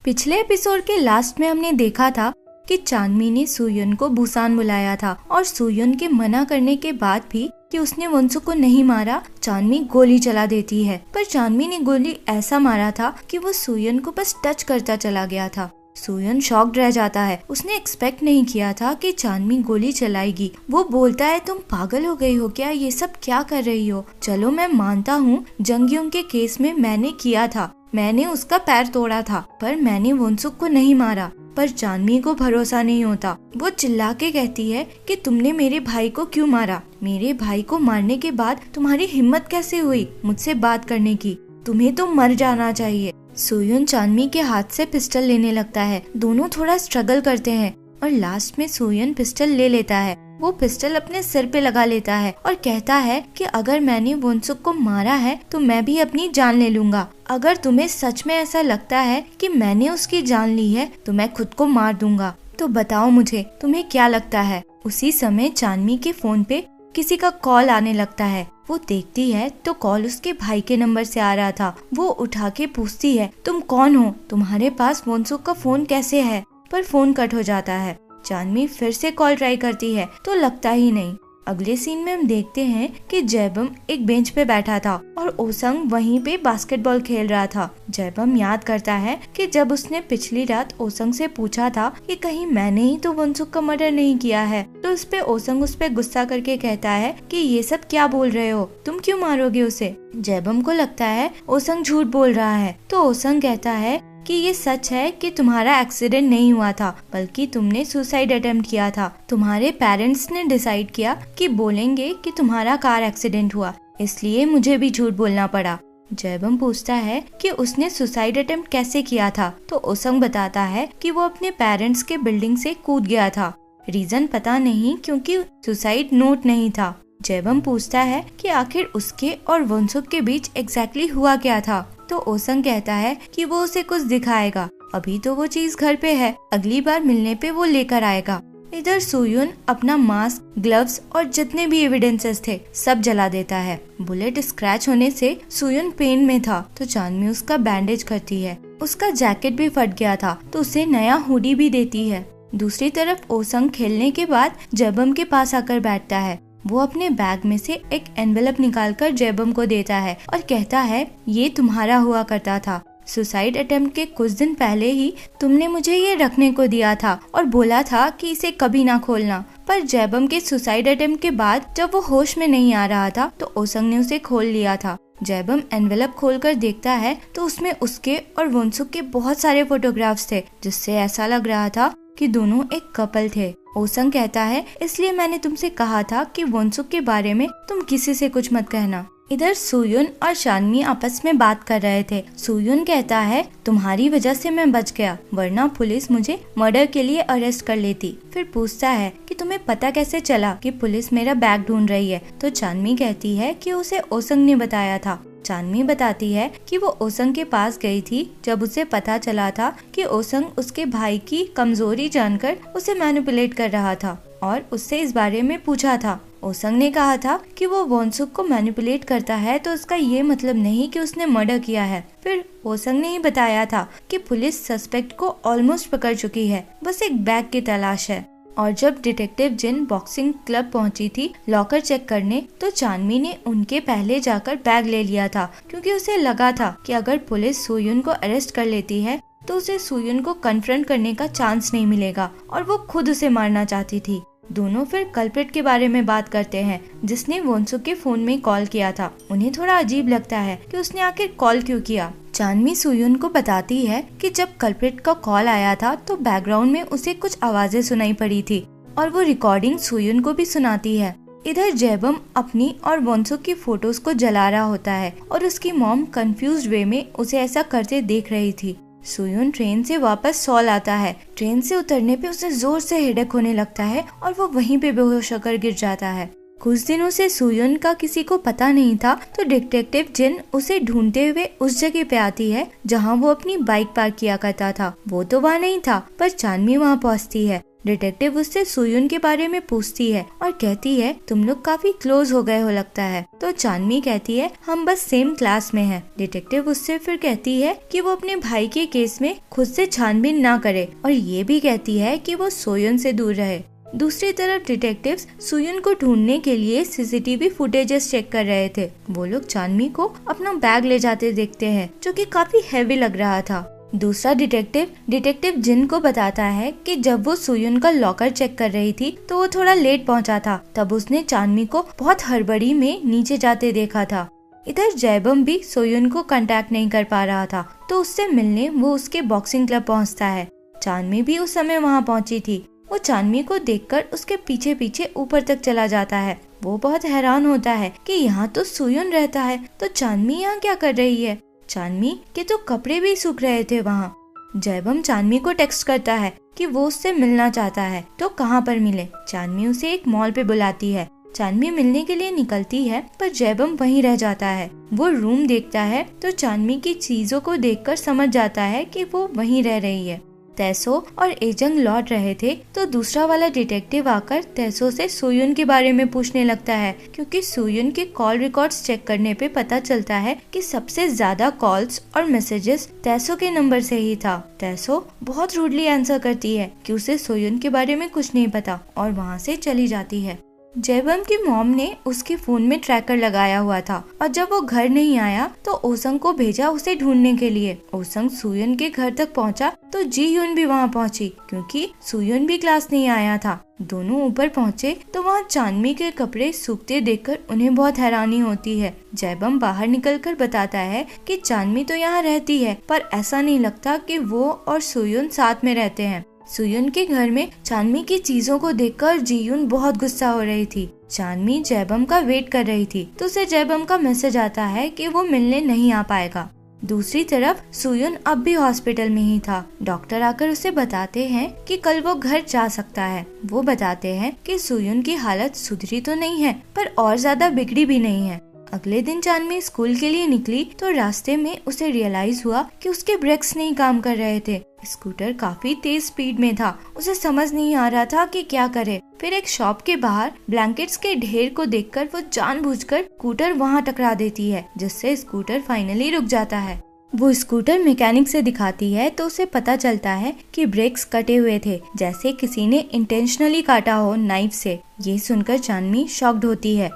पिछले एपिसोड के लास्ट में हमने देखा था कि चांदमी ने सुयुन को बुसान बुलाया था और सुयुन के मना करने के बाद भी कि उसने वोंसुक को नहीं मारा, चांदमी गोली चला देती है। पर चांदमी ने गोली ऐसा मारा था कि वो सुयुन को बस टच करता चला गया था। सुयुन शॉक्ड रह जाता है। उसने एक्सपेक्ट नहीं किया था कि चांदमी गोली चलाएगी। वो बोलता है, तुम पागल हो गई हो क्या? ये सब क्या कर रही हो? चलो मैं मानता हूँ जंगयुंग के केस में मैंने किया था, मैंने उसका पैर तोड़ा था, पर मैंने वोंसुक को नहीं मारा। पर चांदमी को भरोसा नहीं होता। वो चिल्ला के कहती है कि तुमने मेरे भाई को क्यों मारा? मेरे भाई को मारने के बाद तुम्हारी हिम्मत कैसे हुई मुझसे बात करने की? तुम्हें तो मर जाना चाहिए। सुयुन चांदमी के हाथ से पिस्टल लेने लगता है। दोनों थोड़ा स्ट्रगल करते हैं और लास्ट में सुयुन पिस्टल ले लेता है। वो पिस्टल अपने सिर पे लगा लेता है और कहता है कि अगर मैंने वोंसुक को मारा है तो मैं भी अपनी जान ले लूंगा। अगर तुम्हें सच में ऐसा लगता है कि मैंने उसकी जान ली है तो मैं खुद को मार दूंगा। तो बताओ मुझे, तुम्हें क्या लगता है? उसी समय चांदमी के फोन पे किसी का कॉल आने लगता है। वो देखती है तो कॉल उसके भाई के नंबर से आ रहा था। वो उठा के पूछती है, तुम कौन हो? तुम्हारे पास वोंसुक का फोन कैसे है? पर फोन कट हो जाता है। चांदमी फिर से कॉल ट्राई करती है तो लगता ही नहीं। अगले सीन में हम देखते हैं कि जयबम एक बेंच पे बैठा था और ओसंग वहीं पे बास्केटबॉल खेल रहा था। जयबम याद करता है कि जब उसने पिछली रात ओसंग से पूछा था कि कहीं मैंने ही तो वोंसुक का मर्डर नहीं किया है, तो उस पे ओसंग उस पे गुस्सा करके कहता है कि ये सब क्या बोल रहे हो, तुम क्यों मारोगे उसे? जयबम को लगता है ओसंग झूठ बोल रहा है, तो ओसंग कहता है कि ये सच है कि तुम्हारा एक्सीडेंट नहीं हुआ था, बल्कि तुमने सुसाइड अटेम्प्ट किया था। तुम्हारे पेरेंट्स ने डिसाइड किया कि बोलेंगे कि तुम्हारा कार एक्सीडेंट हुआ, इसलिए मुझे भी झूठ बोलना पड़ा। जयबम पूछता है कि उसने सुसाइड अटेम्प्ट कैसे किया था, तो ओसंग बताता है कि वो अपने पेरेंट्स के बिल्डिंग से कूद गया था। रीजन पता नहीं क्योंकि सुसाइड नोट नहीं था। जयबम पूछता है कि आखिर उसके और वोंसुक के बीच एग्जैक्टली हुआ क्या था, तो ओसंग कहता है कि वो उसे कुछ दिखाएगा। अभी तो वो चीज घर पे है, अगली बार मिलने पे वो लेकर आएगा। इधर सुयुन अपना मास्क, ग्लव्स और जितने भी एविडेंसेस थे सब जला देता है। बुलेट स्क्रैच होने से सुयुन पेन में था, तो चांदमी उसका बैंडेज करती है। उसका जैकेट भी फट गया था तो उसे नया हुडी भी देती है। दूसरी तरफ ओसंग खेलने के बाद जयबम के पास आकर बैठता है। वो अपने बैग में से एक एनवेलप निकालकर जयबम को देता है और कहता है, ये तुम्हारा हुआ करता था। सुसाइड अटेम्प्ट के कुछ दिन पहले ही तुमने मुझे ये रखने को दिया था और बोला था कि इसे कभी ना खोलना। पर जयबम के सुसाइड अटेम्प्ट के बाद जब वो होश में नहीं आ रहा था तो ओसंग ने उसे खोल लिया था। जयबम एनवेलप खोलकर देखता है तो उसमें उसके और वोंसुक के बहुत सारे फोटोग्राफ्स थे, जिससे ऐसा लग रहा था कि दोनों एक कपल थे। ओसंग कहता है, इसलिए मैंने तुमसे कहा था कि वोंसुक के बारे में तुम किसी से कुछ मत कहना। इधर सुयुन और चांदमी आपस में बात कर रहे थे। सुयुन कहता है, तुम्हारी वजह से मैं बच गया, वरना पुलिस मुझे मर्डर के लिए अरेस्ट कर लेती। फिर पूछता है कि तुम्हें पता कैसे चला कि पुलिस मेरा बैग ढूंढ रही है, तो चांदमी कहती है कि उसे ओसंग ने बताया था। चांदमी बताती है कि वो ओसंग के पास गई थी जब उसे पता चला था कि ओसंग उसके भाई की कमजोरी जानकर उसे मैनिपुलेट कर रहा था और उससे इस बारे में पूछा था। ओसंग ने कहा था कि वो वोंसुक को मैनिपुलेट करता है तो उसका ये मतलब नहीं कि उसने मर्डर किया है। फिर ओसंग ने ही बताया था कि पुलिस सस्पेक्ट को ऑलमोस्ट पकड़ चुकी है, बस एक बैग की तलाश है। और जब डिटेक्टिव जिन बॉक्सिंग क्लब पहुंची थी लॉकर चेक करने, तो चांदमी ने उनके पहले जाकर बैग ले लिया था, क्योंकि उसे लगा था कि अगर पुलिस सुयुन को अरेस्ट कर लेती है तो उसे सुयुन को कन्फ्रंट करने का चांस नहीं मिलेगा और वो खुद उसे मारना चाहती थी। दोनों फिर कल्प्रिट के बारे में बात करते हैं जिसने वोंसुक के फोन में कॉल किया था। उन्हें थोड़ा अजीब लगता है कि उसने आखिर कॉल क्यों किया। चांदमी सुयुन को बताती है कि जब कल्प्रिट का कॉल आया था तो बैकग्राउंड में उसे कुछ आवाजें सुनाई पड़ी थी और वो रिकॉर्डिंग सुयुन को भी सुनाती है। इधर जयबम अपनी और वोंसुक की फोटोज को जला रहा होता है और उसकी मॉम कंफ्यूज्ड वे में उसे ऐसा करते देख रही थी। सुयुन ट्रेन से वापस सॉल आता है। ट्रेन से उतरने पे उसे जोर से हेडेक होने लगता है और वो वहीं पे बेहोश होकर गिर जाता है। कुछ दिनों से सुयुन का किसी को पता नहीं था, तो डिटेक्टिव जिन उसे ढूंढते हुए उस जगह पे आती है जहां वो अपनी बाइक पार्क किया करता था। वो तो वहाँ नहीं था, पर चांदमी वहाँ पहुँचती है। डिटेक्टिव उससे सुयुन के बारे में पूछती है और कहती है तुम लोग काफी क्लोज हो गए हो लगता है। तो चांदमी कहती है हम बस सेम क्लास में हैं। डिटेक्टिव उससे फिर कहती है कि वो अपने भाई के केस में खुद से छानबीन ना करे और ये भी कहती है कि वो सुयुन से दूर रहे। दूसरी तरफ डिटेक्टिव्स सुयुन को ढूंढने के लिए सीसीटीवी फुटेजेस चेक कर रहे थे। वो लोग चांदमी को अपना बैग ले जाते देखते हैं जो कि काफी हैवी लग रहा था। दूसरा डिटेक्टिव जिन को बताता है कि जब वो सुयुन का लॉकर चेक कर रही थी तो वो थोड़ा लेट पहुंचा था, तब उसने चांदमी को बहुत हड़बड़ी में नीचे जाते देखा था। इधर जयबम भी सुयुन को कांटेक्ट नहीं कर पा रहा था, तो उससे मिलने वो उसके बॉक्सिंग क्लब पहुंचता है। चांदमी भी उस समय वहां पहुंची थी। वो चांदमी को देखकर उसके पीछे पीछे ऊपर तक चला जाता है। वो बहुत हैरान होता है कि यहाँ तो सुयुन रहता है, तो चांदमी यहाँ क्या कर रही है। चांदमी के तो कपड़े भी सूख रहे थे वहाँ। जयबम चांदमी को टेक्स्ट करता है कि वो उससे मिलना चाहता है, तो कहाँ पर मिले। चांदमी उसे एक मॉल पे बुलाती है। चांदमी मिलने के लिए निकलती है, पर जयबम वहीं रह जाता है। वो रूम देखता है तो चांदमी की चीजों को देखकर समझ जाता है कि वो वहीं रह रही है। तैसो और एजंग लौट रहे थे तो दूसरा वाला डिटेक्टिव आकर तैसो से सुयुन के बारे में पूछने लगता है, क्योंकि सुयुन के कॉल रिकॉर्ड्स चेक करने पे पता चलता है कि सबसे ज्यादा कॉल्स और मैसेजेस तैसो के नंबर से ही था। तैसो बहुत रूडली आंसर करती है कि उसे सुयुन के बारे में कुछ नहीं पता और वहाँ से चली जाती है। जयबम की मॉम ने उसके फोन में ट्रैकर लगाया हुआ था और जब वो घर नहीं आया तो ओसंग को भेजा उसे ढूंढने के लिए। ओसंग सुयुन के घर तक पहुंचा तो जी ह्यून भी वहां पहुंची, क्योंकि सुयुन भी क्लास नहीं आया था। दोनों ऊपर पहुंचे तो वहां चांदमी के कपड़े सूखते देखकर उन्हें बहुत हैरानी होती है। जयबम बाहर निकलकर बताता है कि चांदमी तो यहाँ रहती है, पर ऐसा नहीं लगता कि वो और सुयुन साथ में रहते हैं। सुयुन के घर में चांदमी की चीजों को देखकर जीयुन बहुत गुस्सा हो रही थी। चांदमी जयबम का वेट कर रही थी तो उसे जयबम का मैसेज आता है कि वो मिलने नहीं आ पाएगा। दूसरी तरफ सुयुन अब भी हॉस्पिटल में ही था। डॉक्टर आकर उसे बताते हैं कि कल वो घर जा सकता है। वो बताते हैं कि सुयुन की हालत सुधरी तो नहीं है, पर और ज्यादा बिगड़ी भी नहीं है। अगले दिन चांदमी स्कूल के लिए निकली तो रास्ते में उसे रियलाइज हुआ कि उसके ब्रेक्स नहीं काम कर रहे थे। स्कूटर काफी तेज स्पीड में था। उसे समझ नहीं आ रहा था कि क्या करे। फिर एक शॉप के बाहर ब्लैंकेट्स के ढेर को देखकर वो जानबूझकर स्कूटर वहां टकरा देती है, जिससे स्कूटर फाइनली रुक जाता है। वो स्कूटर मैकेनिक से दिखाती है तो उसे पता चलता है कि ब्रेक्स कटे हुए थे, जैसे किसी ने इंटेंशनली काटा हो नाइफ से। ये सुनकर चांदमी शॉक्ड होती है।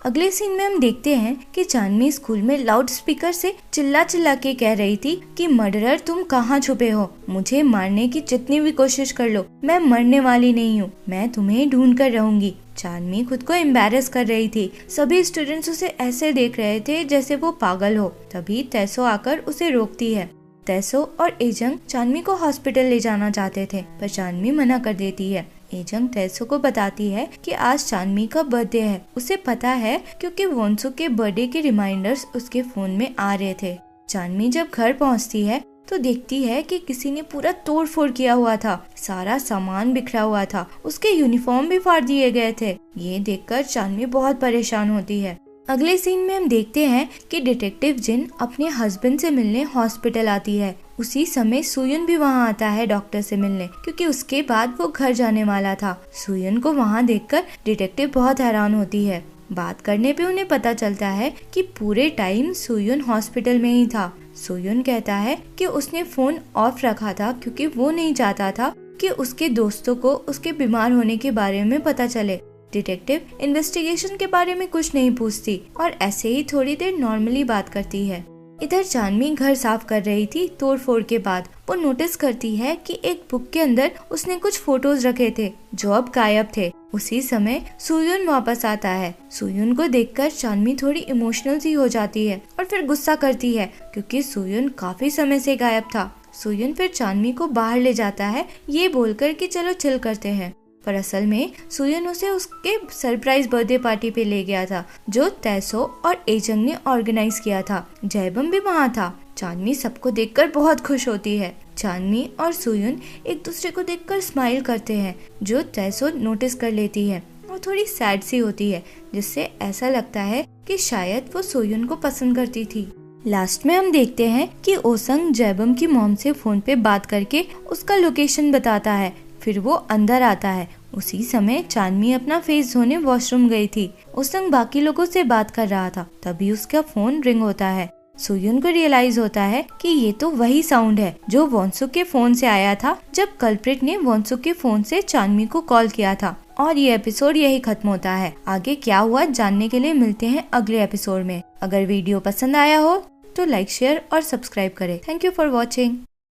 अगले सीन में हम देखते हैं कि चांदनी स्कूल में लाउड स्पीकर से चिल्ला चिल्ला के कह रही थी कि मर्डरर तुम कहाँ छुपे हो, मुझे मारने की जितनी भी कोशिश कर लो, मैं मरने वाली नहीं हूँ, मैं तुम्हें ढूंढ कर रहूंगी। चांदनी खुद को एम्बैरेस कर रही थी। सभी स्टूडेंट्स उसे ऐसे देख रहे थे जैसे वो पागल हो। तभी तैसो आकर उसे रोकती है। तैसो और एजंग चांदनी को हॉस्पिटल ले जाना चाहते थे, पर चांदनी मना कर देती है। एजंग तैसो को बताती है कि आज चांदनी का बर्थडे है। उसे पता है क्योंकि वोंसु के बर्थडे के रिमाइंडर्स उसके फोन में आ रहे थे। चांदनी जब घर पहुंचती है तो देखती है कि किसी ने पूरा तोड़ फोड़ किया हुआ था। सारा सामान बिखरा हुआ था, उसके यूनिफॉर्म भी फाड़ दिए गए थे। ये देखकर चांदनी बहुत परेशान होती है। अगले सीन में हम देखते हैं कि डिटेक्टिव जिन अपने हस्बैंड से मिलने हॉस्पिटल आती है। उसी समय सुयुन भी वहां आता है डॉक्टर से मिलने, क्योंकि उसके बाद वो घर जाने वाला था। सुयुन को वहां देखकर डिटेक्टिव बहुत हैरान होती है। बात करने पे उन्हें पता चलता है कि पूरे टाइम सुयुन हॉस्पिटल में ही था। सुयुन कहता है कि उसने फोन ऑफ रखा था क्योंकि वो नहीं चाहता था कि उसके दोस्तों को उसके बीमार होने के बारे में पता चले। डिटेक्टिव इन्वेस्टिगेशन के बारे में कुछ नहीं पूछती और ऐसे ही थोड़ी देर नॉर्मली बात करती है। इधर चांदनी घर साफ कर रही थी तोड़ फोड़ के बाद। वो नोटिस करती है कि एक बुक के अंदर उसने कुछ फोटोज रखे थे जो अब गायब थे। उसी समय सुयुन वापस आता है। सुयुन को देखकर चांदनी थोड़ी इमोशनल सी हो जाती है और फिर गुस्सा करती है क्योंकि सुयुन काफी समय से गायब था। सुयुन फिर चांदनी को बाहर ले जाता है ये बोलकर कि चलो चिल करते हैं, पर असल में सुयुन उसे उसके सरप्राइज बर्थडे पार्टी पे ले गया था जो तैसो और एजंग ने ऑर्गेनाइज किया था। जयबम भी वहाँ था। चांदनी सबको देखकर बहुत खुश होती है। चांदनी और सुयुन एक दूसरे को देखकर स्माइल करते हैं जो तैसो नोटिस कर लेती है और थोड़ी सैड सी होती है, जिससे ऐसा लगता है कि शायद वो सुयुन को पसंद करती थी। लास्ट में हम देखते हैं कि ओसंग जयबम की मॉम से फोन पे बात करके उसका लोकेशन बताता है। फिर वो अंदर आता है। उसी समय चांदनी अपना फेस धोने वॉशरूम गई थी। उस संग बाकी लोगों से बात कर रहा था। तभी उसका फोन रिंग होता है। सुयुन को रियलाइज होता है कि ये तो वही साउंड है जो वॉन्सुक के फोन से आया था जब कल्प्रिट ने वॉन्सुक के फोन से चांदनी को कॉल किया था। और ये एपिसोड यही खत्म होता है। आगे क्या हुआ जानने के लिए मिलते हैं अगले एपिसोड में। अगर वीडियो पसंद आया हो तो लाइक, शेयर और सब्सक्राइब करें। Thank you for watching.